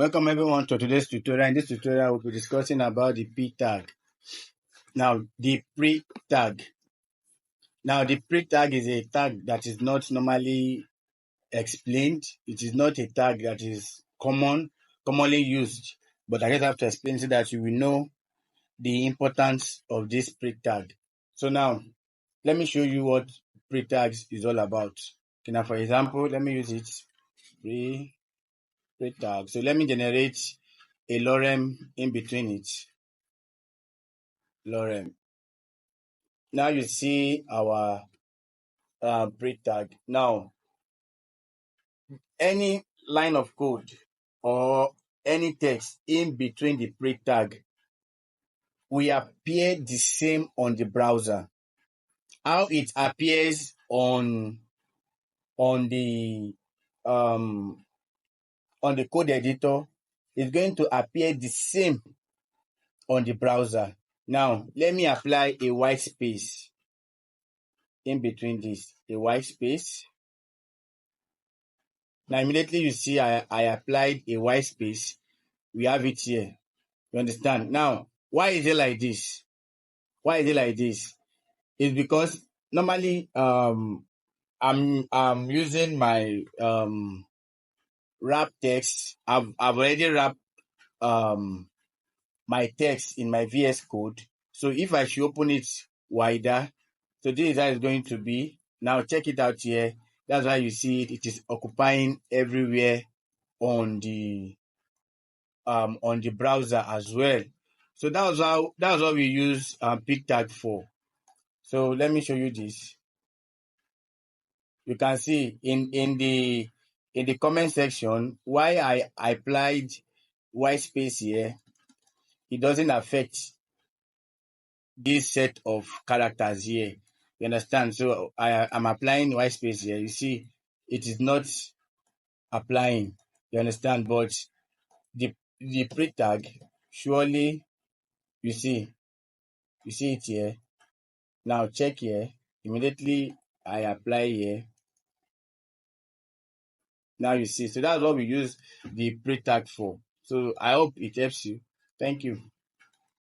Welcome everyone to today's tutorial. In this tutorial, we'll be discussing about the p tag. Now, the pre tag. Now, the pre tag is a tag that is not normally explained. It is not a tag that is commonly used. But I just have to explain so that you will know the importance of this pre tag. So now, let me show you what pre tags is all about. Okay, now for example, let me use it. Pre tag. So let me generate a lorem in between it. Lorem. Now you see our pre tag. Now, any line of code or any text in between the pre tag will appear the same on the browser. How it appears on the code editor is going to appear the same on the browser. Now, let me apply a white space in between this, a white space. Now, immediately you see I applied a white space. We have it here. You understand? Now, why is it like this? Why is it like this? It's because normally I'm using my wrap text. I've already wrapped my text in my VS Code. So if I should open it wider, so this is how it's going to be. Now check it out here. That's why you see it. It is occupying everywhere on the browser as well. So that's what we use p tag for. So let me show you this. You can see in the comment section why I applied white space here. It doesn't affect this set of characters here. You understand? So I'm applying white space here. You see, it is not applying. You understand? But the pre tag, surely you see it here. Now check here. Immediately I apply here. Now you see. So that's what we use the pre tag for. So I hope it helps you. Thank you.